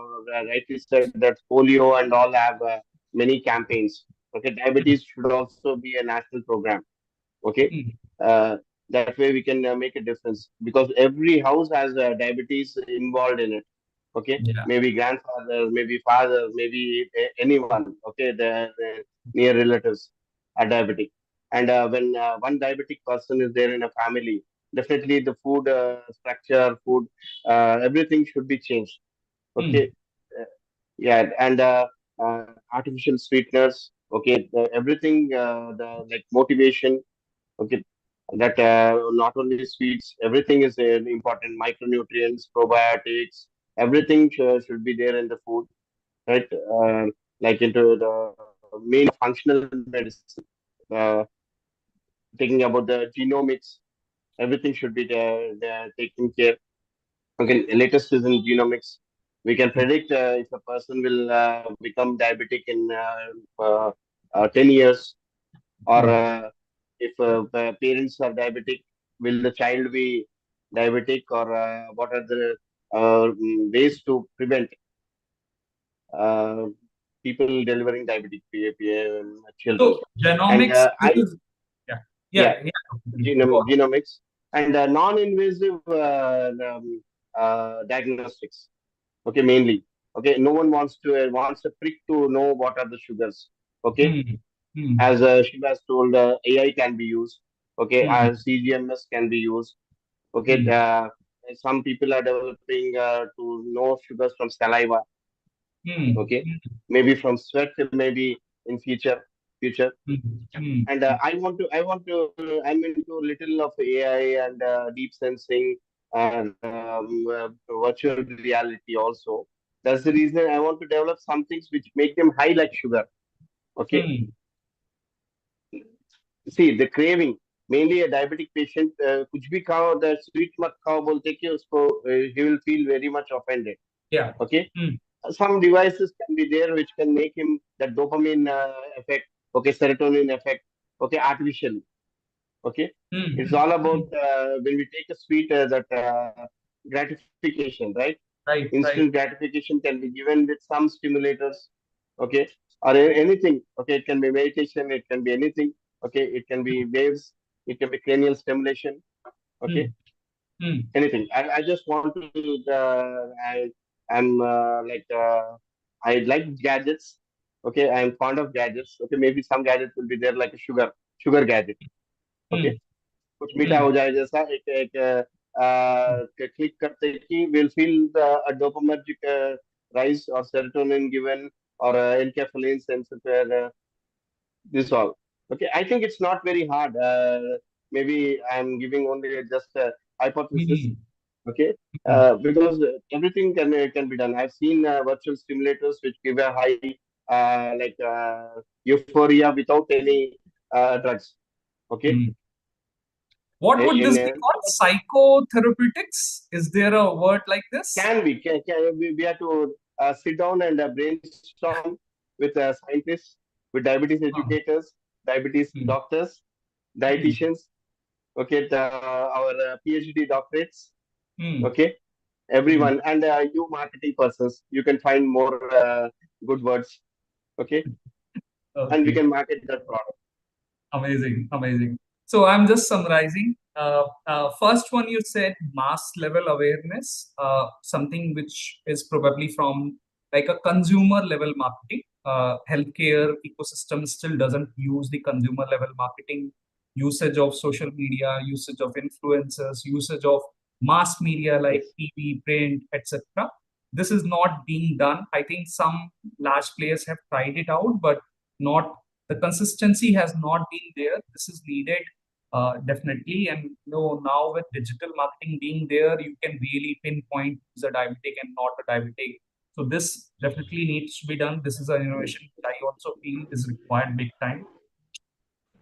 rightly said, that polio and all have many campaigns. Okay, diabetes should also be a national program. Okay, uh, that way we can make a difference because every house has diabetes involved in it. Okay, Yeah. maybe grandfather, maybe father, maybe anyone. Okay, the near relatives are diabetic, and when one diabetic person is there in a family, definitely the food structure, food, everything should be changed. Okay, uh, yeah, and artificial sweeteners. Okay, everything, the like motivation. Okay, that not only sweets, everything is important. Micronutrients, probiotics, everything should be there in the food, right? Like into the main functional medicine, uh, thinking about the genomics, everything should be there taken care. Okay, latest is in genomics. We can predict if a person will become diabetic in 10 years, or if parents are diabetic, will the child be diabetic, or what are the ways to prevent uh, people delivering diabetic children? So And genomics is yeah yeah, yeah Go on. genomics and non-invasive diagnostics. Okay, mainly. Okay, no one wants a prick to know what are the sugars. Okay, Hmm. Hmm. as Shiva has told, AI can be used. Okay, Hmm. as CGMS can be used. Okay, Hmm. some people are developing to know sugars from saliva. Hmm. Okay, maybe from sweat, maybe in future. Hmm. Hmm. And I'm into a little of AI and deep sensing and virtual reality also. That's the reason I want to develop some things which make them high like sugar. Okay, Hmm. see the craving. Mainly a diabetic patient, कुछ भी खाओ, the sweet मत खाओ बोलते कि उसको he will feel very much offended. Yeah. Okay, Hmm. some devices can be there which can make him that dopamine effect. Okay, serotonin effect. Okay, artificially. Okay, Hmm. it's all about when we take a sweet that gratification, right? Right. Instant gratification can be given with some stimulators. Okay, or anything. Okay, it can be meditation, it can be anything. Okay, it can be waves, it can be cranial stimulation. Hmm. Okay, Hmm. anything. I just want to I'm like I like gadgets. Okay, I'm fond of gadgets. Okay, maybe some gadgets will be there like a sugar gadget. Hmm. Okay, कुछ मीठा Hmm. हो जाए जैसा एक एक click करते ही we'll feel the dopaminergic rise or serotonin given or enkephalin sensitive this all. Okay, I think it's not very hard. Maybe I'm giving only just a hypothesis. Hmm. Okay, Hmm. because everything can be done. I've seen virtual stimulators which give a high euphoria without any drugs. Okay. Mm. What would this be called? Psychotherapeutics? Is there a word like this? We have to sit down and brainstorm with scientists, with diabetes educators, diabetes doctors, dietitians, okay, our PhD doctorates, okay, everyone, and you marketing persons, you can find more good words, okay, and we Okay. can market that product. Amazing, amazing. So I'm just summarizing. First one, you said mass level awareness, something which is probably from like a consumer level marketing. Healthcare ecosystem still doesn't use the consumer level marketing, usage of social media, usage of influencers, usage of mass media like TV, print, etc. This is not being done. I think some large players have tried it out, but not the consistency has not been there. This is needed definitely. And now with digital marketing being there, you can really pinpoint who's a diabetic and not a diabetic. So this definitely needs to be done. This is an innovation that I also feel is required big time.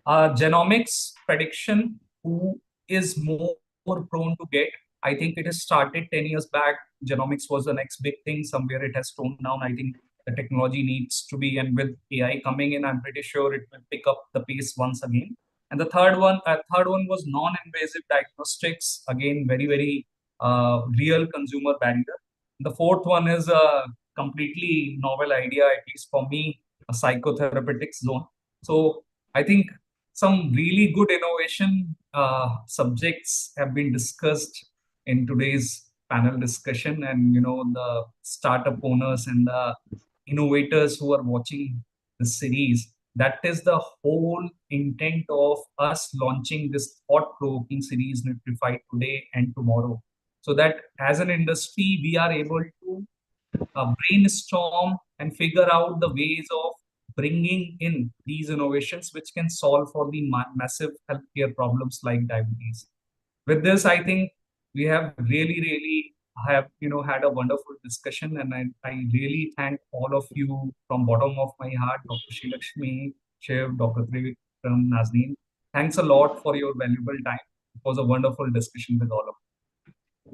Genomics prediction, who is more prone to get. I think it has started 10 years back. Genomics was the next big thing. Somewhere it has toned down. I think the technology needs to be, and with AI coming in, I'm pretty sure it will pick up the pace once again. And the third one was non-invasive diagnostics. Again, very, very real consumer barrier. The fourth one is a completely novel idea, at least for me, a psychotherapeutics zone. So I think some really good innovation subjects have been discussed in today's panel discussion, and the startup owners and the innovators who are watching the series, that is the whole intent of us launching this thought-provoking series, Nutrified, today and tomorrow, so that as an industry we are able to brainstorm and figure out the ways of bringing in these innovations which can solve for the massive healthcare problems like diabetes. With this, I think we have really have had a wonderful discussion, and I really thank all of you from bottom of my heart, Dr. Srilakshmi, Shiv, Dr. Trivikram, Nazneen. Thanks a lot for your valuable time. It was a wonderful discussion with all of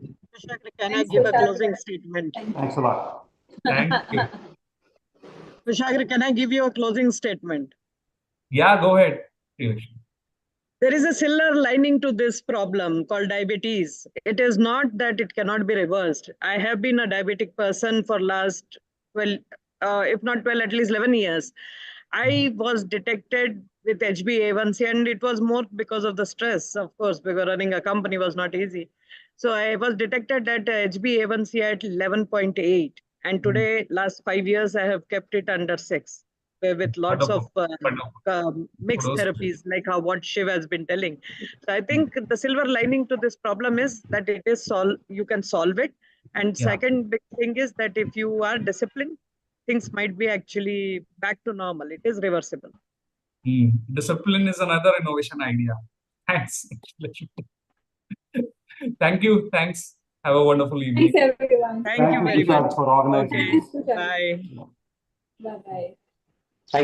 you. Vishakha, can I give a closing statement? Thanks a lot. Thank you. Vishakha, can I give you a closing statement? Yeah, go ahead, Trivikram. There is a silver lining to this problem called diabetes. It is not that it cannot be reversed. I have been a diabetic person for last 12, if not 12, at least 11 years. I was detected with HbA1c, and it was more because of the stress, of course, because running a company was not easy. So I was detected at HbA1c at 11.8. And today, last 5 years, I have kept it under 6. With lots of mixed therapies, like what Shiv has been telling. So I think the silver lining to this problem is that it is you can solve it. And second big thing is that if you are disciplined, things might be actually back to normal. It is reversible. Discipline is another innovation idea. Thanks. Thank you. Thanks. Have a wonderful evening. Thanks, everyone. Thank you very Tushar, much. for organizing Okay. this. Bye. Bye-bye.